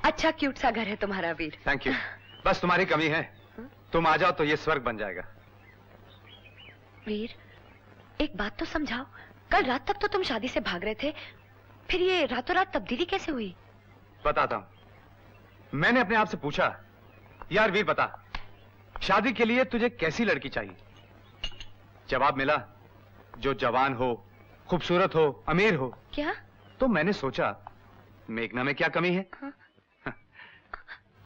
अच्छा क्यूट सा घर है तुम्हारा वीर। Thank you. बस तुम्हारी कमी है, तुम आ जाओ तो ये स्वर्ग बन जाएगा। वीर, एक बात तो समझाओ, कल रात तक तो तुम शादी से भाग रहे थे, फिर ये रातों रात तब्दीली कैसे हुई? बताता हूं। मैंने अपने आप से पूछा, यार वीर बता, शादी के लिए तुझे कैसी लड़की चाहिए? जवाब मिला, जो जवान हो, खूबसूरत हो, अमीर हो। क्या? तो मैंने सोचा, मेघना में क्या कमी है? हाँ?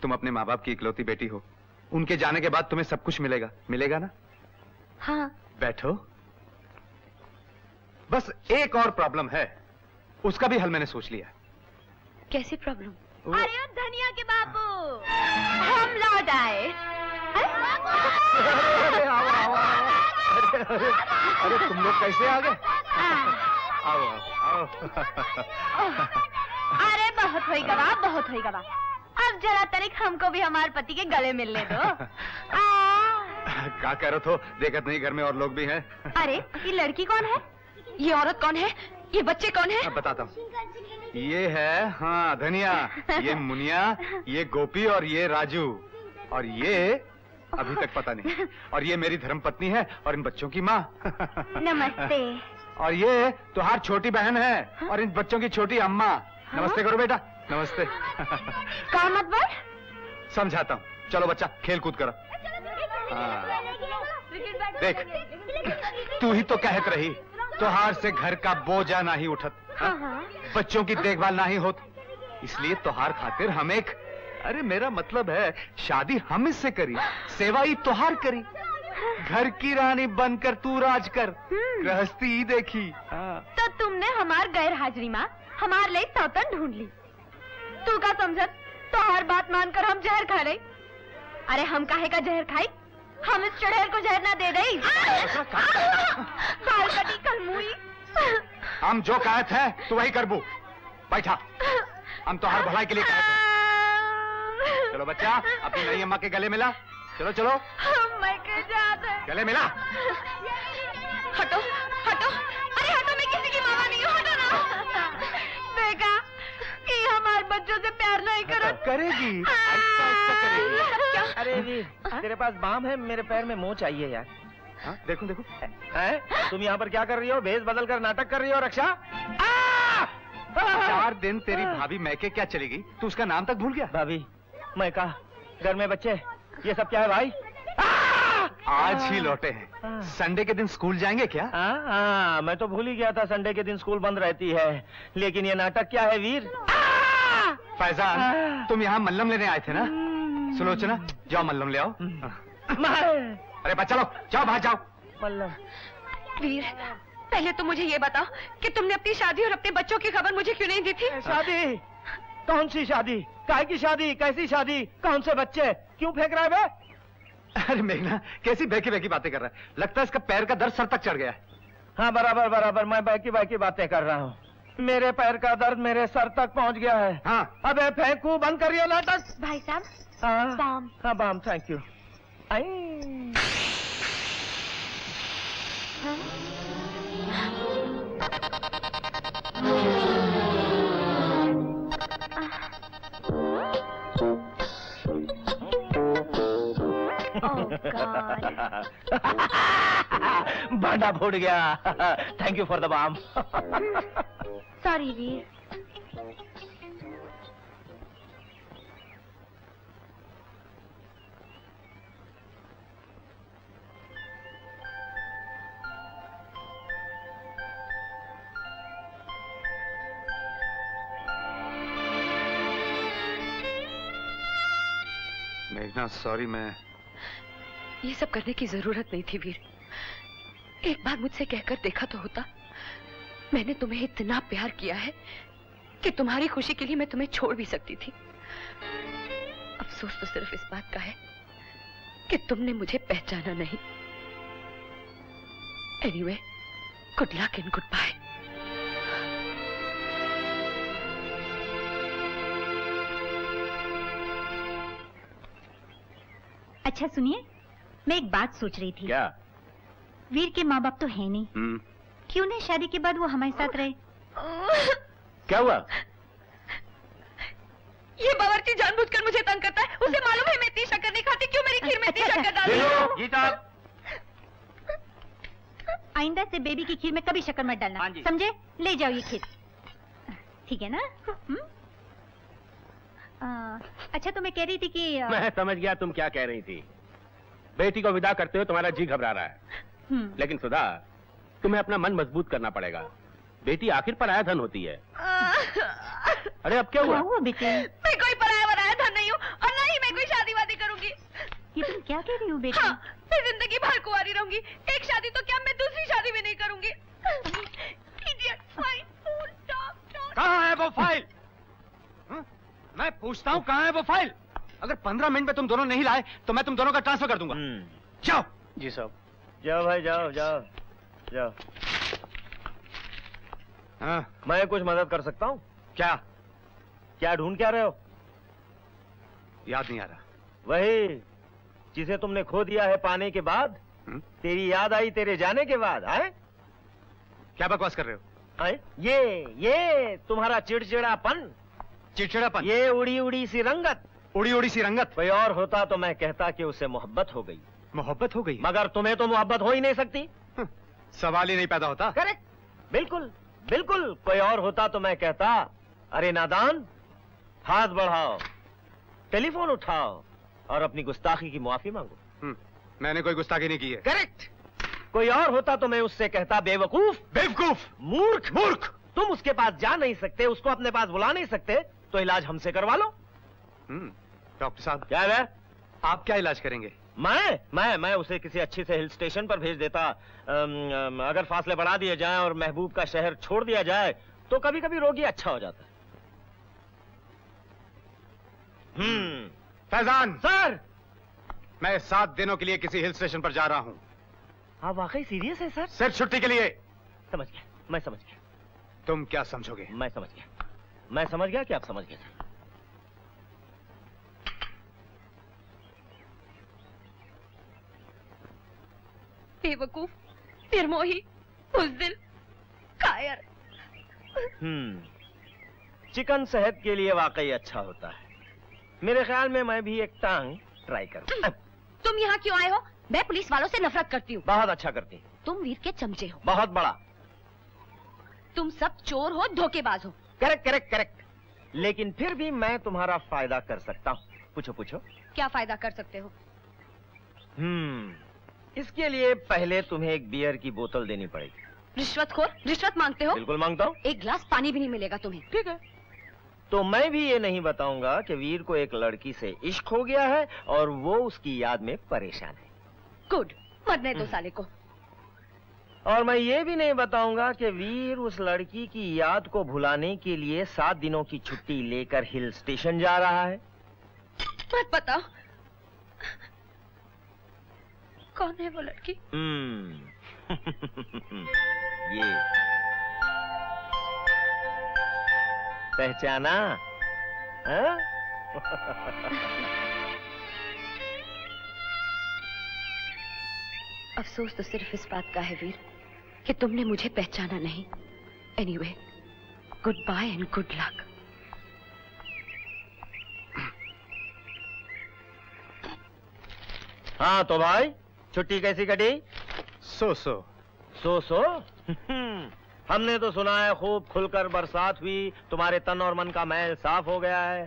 तुम अपने माँ बाप की इकलौती बेटी हो, उनके जाने के बाद तुम्हें सब कुछ मिलेगा, मिलेगा ना? हाँ। बैठो। बस एक और प्रॉब्लम है, उसका भी हल मैंने सोच लिया। कैसी प्रॉब्लम? अरे धनिया के बापू, हम लौट आए। अरे तुम लोग कैसे आ गए? आओ आओ। अरे बहुत होई गवा, बहुत होई गवा। अब जरा तनिक हमको भी हमारे पति के गले मिलने दो। क्या कह रहे हो? देखत नहीं घर में और लोग भी हैं। अरे ये लड़की कौन है? ये औरत कौन है? ये बच्चे कौन है? बताता हूँ। ये है, हाँ, धनिया, ये मुनिया, ये गोपी और ये राजू, और ये अभी तक पता नहीं। और ये मेरी धर्मपत्नी है और इन बच्चों की माँ। नमस्ते। और ये तुम्हारी छोटी बहन है और इन बच्चों की छोटी अम्मा। नमस्ते करो बेटा, नमस्ते। क्या मतलब? समझाता हूँ, चलो बच्चा खेल कूद करो। हाँ। देख, तू ही तो कहत रही, त्योहार से घर का बोझा नहीं उठत, बच्चों की देखभाल नहीं होत, इसलिए त्योहार खातिर हम एक, अरे मेरा मतलब है शादी हम इससे करी, सेवा ही त्योहार करी, घर की रानी बनकर तू राज कर, गृहस्थी ही देखी। हाँ। तो तुमने हमार गैर हाजिरी में हमार लिए सौतन ढूंढ ली। तू का समझत तो हर बात मानकर हम जहर खा रहे। अरे हम काहे का जहर खाई? हम इस चढ़ेल को जहर ना दे रही। बाल कटी कलमुई। हम जो कहत है तू वही करबू। बैठा, हम तो हर भलाई के लिए कहते हैं। चलो बच्चा, अपनी नई अम्मा के गले मिला। चलो चलो। मैं के जाते। गले मिला। हटो हटो, अरे हटो, मैं किसी की मामा नहीं हूँ, हटो ना। देखा कि हमारे बच्चों से प्यार नहीं करत। करेगी, ऐसा ऐसा करेगी। क्या? अरे वीर, तेरे पास बाम है, मेरे पैर में मोच चाहिए यार। हाँ, देखो देखो। हैं? तुम यहाँ पर क्या कर रही हो? भेष बदल कर नाटक कर रही हो रक्षा? 4 दिन तेरी भाभी मैके क्या चली गई, तू उसका नाम तक भूल गया? भाभी, मैं कहा, घर में बच्चे, ये सब क्या है भाई? आज ही लौटे हैं। संडे के दिन स्कूल जाएंगे क्या? हाँ, मैं तो भूल ही गया था संडे के दिन स्कूल बंद रहती है। लेकिन ये नाटक क्या है वीर? फैजान, तुम यहाँ मल्लम लेने आए थे ना? सुलोचना, जाओ मल्लम ले आओ। अरे बच्चा लोग, जाओ बाहर जाओ। मल्लम। वीर, पहले तो मुझे ये बताओ कि तुमने अपनी शादी और अपने बच्चों की खबर मुझे क्यों नहीं दी थी? शादी? कौन सी शादी? काहे की शादी? कैसी शादी? कौन से बच्चे? क्यों फेंक रहा है बे? अरे मेघना, कैसी बहकी बहकी बातें कर रहा है? लगता है इसका पैर का दर्द सर तक चढ़ गया है। हाँ, बराबर बराबर, मैं बहकी बहकी बातें कर रहा हूँ। मेरे पैर का दर्द मेरे सर तक पहुँच गया है। हाँ। अबे फेंकू, बंद करिए नाटक। भाई साहब, हाँ, बाम। हाँ बाम, थैंक यू। भांडा फूट गया। Thank you for the balm. Sorry Veer. मेघना, सॉरी, मैं ये सब करने की जरूरत नहीं थी वीर। एक बार मुझसे कहकर देखा तो होता। मैंने तुम्हें इतना प्यार किया है कि तुम्हारी खुशी के लिए मैं तुम्हें छोड़ भी सकती थी। अफसोस तो सिर्फ इस बात का है कि तुमने मुझे पहचाना नहीं। Anyway, good luck and goodbye. अच्छा सुनिए, मैं एक बात सोच रही थी। क्या? वीर के माँ बाप तो है नहीं, क्यों नहीं शादी के बाद वो हमारे साथ रहे? क्या हुआ? ये बावर्ची जानबूझकर मुझे तंग करता है। उसे मालूम है मैं इतनी शक्कर नहीं खाती, क्यों मेरी खीर में इतनी शक्कर डालती है? जी साहब। आइंदा से बेबी की खीर में कभी शक्कर मत डालना, समझे? ले जाओ ये खीर, ठीक है ना? अच्छा तो मैं कह रही थी कि मैं समझ गया तुम क्या कह रही थी। बेटी को विदा करते हो तुम्हारा जी घबरा रहा है। लेकिन सुधा, तुम्हें अपना मन मजबूत करना पड़ेगा। बेटी आखिर पराया धन होती है। अरे अब क्या हुआ बेटे? मैं कोई पराया धन नहीं हूँ और न ही मैं कोई शादी वादी करूंगी। ये तुम क्या कह रही हो बेटी? हाँ, मैं जिंदगी भर कुंवारी रहूंगी। एक शादी तो क्या, मैं दूसरी शादी भी नहीं करूंगी। कहाँ है वो फाइल? मैं पूछता हूँ कहाँ है वो फाइल? अगर 15 मिनट में तुम दोनों नहीं लाए तो मैं तुम दोनों का ट्रांसफर कर दूंगा। जाओ। जी साहब। जाओ भाई, जाओ जाओ जाओ। हाँ, मैं कुछ मदद कर सकता हूँ? क्या? क्या ढूंढ क्या रहे हो? याद नहीं आ रहा। वही जिसे तुमने खो दिया है पाने के बाद। तेरी याद आई तेरे जाने के बाद। आए? क्या बकवास कर रहे हो? आए? ये तुम्हारा चिड़चिड़ापन, चिड़चिड़ापन, ये उड़ी उड़ी सी रंगत। उड़ी उड़ी सी रंगत। कोई और होता तो मैं कहता कि उसे मोहब्बत हो गई। मोहब्बत हो गई? मगर तुम्हें तो मोहब्बत हो ही नहीं सकती। सवाल ही नहीं पैदा होता। करेक्ट, बिल्कुल बिल्कुल। कोई और होता तो मैं कहता, अरे नादान, हाथ बढ़ाओ, टेलीफोन उठाओ और अपनी गुस्ताखी की माफी मांगो। मैंने कोई गुस्ताखी नहीं की है। करेक्ट। कोई और होता तो मैं उससे कहता, बेवकूफ, बेवकूफ, मूर्ख, मूर्ख। तुम उसके पास जा नहीं सकते, उसको अपने पास बुला नहीं सकते, तो इलाज हमसे करवा लो। डॉक्टर साहब, क्या है? आप क्या इलाज करेंगे? मैं उसे किसी अच्छी से हिल स्टेशन पर भेज देता। अगर फासले बढ़ा दिए जाएं और महबूब का शहर छोड़ दिया जाए तो कभी कभी रोगी अच्छा हो जाता है। फैजान सर, मैं 7 दिनों के लिए किसी हिल स्टेशन पर जा रहा हूँ। आप वाकई सीरियस है सर? सिर्फ छुट्टी के लिए। समझ गया, मैं समझ गया। तुम क्या समझोगे? मैं समझ गया कि आप समझ गए सर। बेवकूफ, निर्मोही, बुज़दिल, कायर। चिकन सेहत के लिए वाकई अच्छा होता है। मेरे ख्याल में मैं भी एक टांग ट्राई करूं। तुम यहाँ क्यों आए हो? मैं पुलिस वालों से नफरत करती हूँ। बहुत अच्छा करती। तुम वीर के चमचे हो। बहुत बड़ा। तुम सब चोर हो, धोखेबाज हो। Correct correct correct. लेकिन फिर भी मैं तुम्हारा फायदा कर सकता हूँ। पूछो पूछो। क्या फायदा कर सकते हो? इसके लिए पहले तुम्हें एक बियर की बोतल देनी पड़ेगी। रिश्वतखोर, रिश्वत मांगते हो? बिल्कुल मांगता हूँ। एक गिलास पानी भी नहीं मिलेगा तुम्हें। ठीक है, तो मैं भी ये नहीं बताऊंगा कि वीर को एक लड़की से इश्क हो गया है और वो उसकी याद में परेशान है। गुड, मरने दो साले को। और मैं ये भी नहीं बताऊंगा कि वीर उस लड़की की याद को भुलाने के लिए 7 दिनों की छुट्टी लेकर हिल स्टेशन जा रहा है। मत बताओ, कौन है वो लड़की? ये पहचाना? हाँ? अफसोस तो सिर्फ इस बात का है वीर कि तुमने मुझे पहचाना नहीं। Anyway, good bye and good luck. हाँ तो भाई, छुट्टी कैसी कटी? सो हमने तो सुना है खूब खुलकर बरसात हुई, तुम्हारे तन और मन का मैल साफ हो गया है।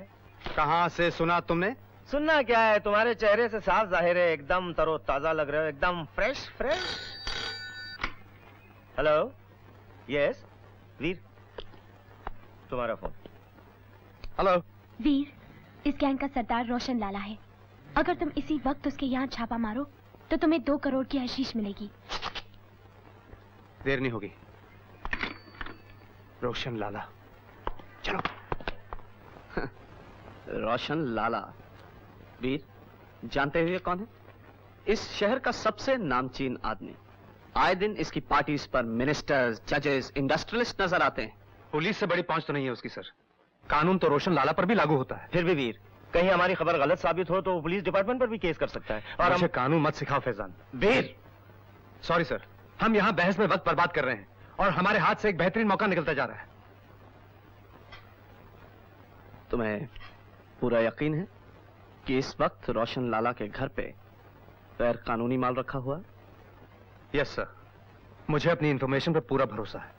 कहाँ से सुना तुमने? सुनना क्या है, तुम्हारे चेहरे से साफ जाहिर है, एकदम तरोताजा लग रहे हो, एकदम फ्रेश फ्रेश। हेलो, यस वीर, तुम्हारा फोन। हेलो वीर, इस गैंग का सरदार रोशन लाला है। अगर तुम इसी वक्त उसके यहाँ छापा मारो तो तुम्हें 2 करोड़ की हशीश मिलेगी। देर नहीं होगी। रोशन लाला, चलो। रोशन लाला, वीर जानते हुए कौन है? इस शहर का सबसे नामचीन आदमी। आए दिन इसकी पार्टीज पर मिनिस्टर्स, जजेस, इंडस्ट्रियलिस्ट नजर आते हैं। पुलिस से बड़ी पहुंच तो नहीं है उसकी सर। कानून तो रोशन लाला पर भी लागू होता है। फिर भी वीर, कहीं हमारी खबर गलत साबित हो तो पुलिस डिपार्टमेंट पर भी केस कर सकता है। और मुझे कानून मत सिखाओ फैजान। वीर, सॉरी सर, हम यहाँ बहस में वक्त बर्बाद कर रहे हैं और हमारे हाथ से एक बेहतरीन मौका निकलता जा रहा है। तुम्हें पूरा यकीन है कि इस वक्त रोशन लाला के घर पे गैर कानूनी माल रखा हुआ है? यस सर, मुझे अपनी इंफॉर्मेशन पर पूरा भरोसा है।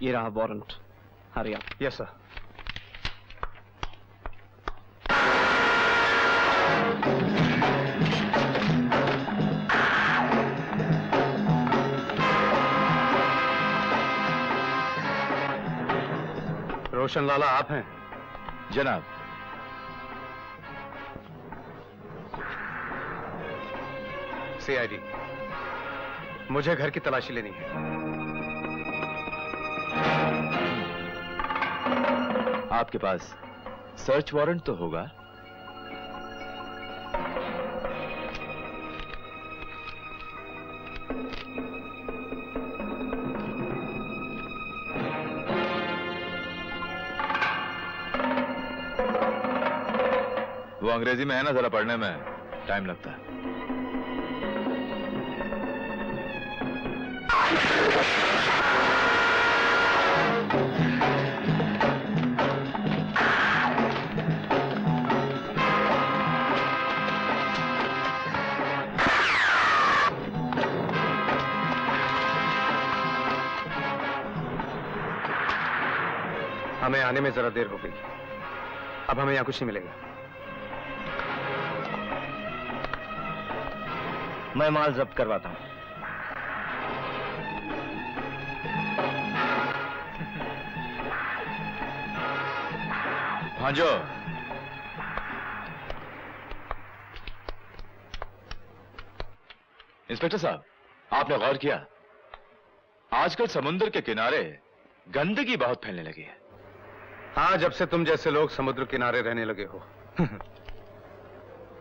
ये रहा वारंट। हरी आप। Yes sir. रोशन लाला आप हैं? जनाब, सीआईडी, मुझे घर की तलाशी लेनी है। आपके पास सर्च वारंट तो होगा? वो अंग्रेजी में है ना, जरा पढ़ने में टाइम लगता है। हमें आने में जरा देर हो गई, अब हमें यहां कुछ नहीं मिलेगा। मैं माल जब्त करवाता हूं। भांजो, इंस्पेक्टर साहब, आपने गौर किया आजकल समुद्र के किनारे गंदगी बहुत फैलने लगी है। हाँ, जब से तुम जैसे लोग समुद्र किनारे रहने लगे हो।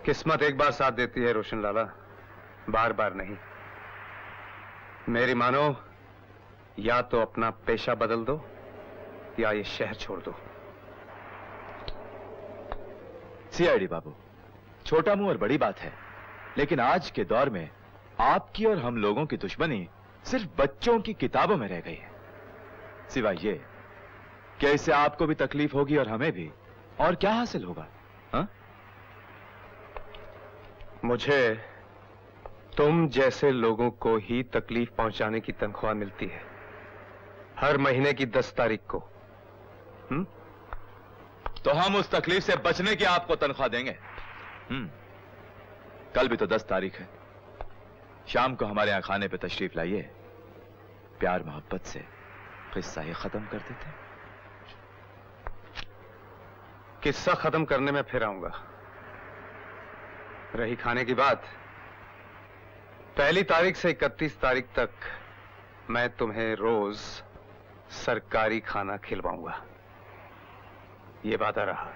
किस्मत एक बार साथ देती है रोशन लाला, बार बार नहीं। मेरी मानो, या तो अपना पेशा बदल दो या ये शहर छोड़ दो। सीआईडी बाबू, छोटा मुंह और बड़ी बात है, लेकिन आज के दौर में आपकी और हम लोगों की दुश्मनी सिर्फ बच्चों की किताबों में रह गई है। सिवाय ये क्या इससे आपको भी तकलीफ होगी और हमें भी, और क्या हासिल होगा? हा? मुझे तुम जैसे लोगों को ही तकलीफ पहुंचाने की तनख्वाह मिलती है, हर महीने की 10 तारीख को। तो हम उस तकलीफ से बचने की आपको तनख्वाह देंगे। कल भी तो 10 तारीख है। शाम को हमारे यहां खाने पे तशरीफ लाइए, प्यार मोहब्बत से किस्सा ही खत्म कर देते। किस्सा खत्म करने में फिर आऊंगा। रही खाने की बात, 1 तारीख से 31 तारीख तक मैं तुम्हें रोज सरकारी खाना खिलवाऊंगा, ये वादा रहा।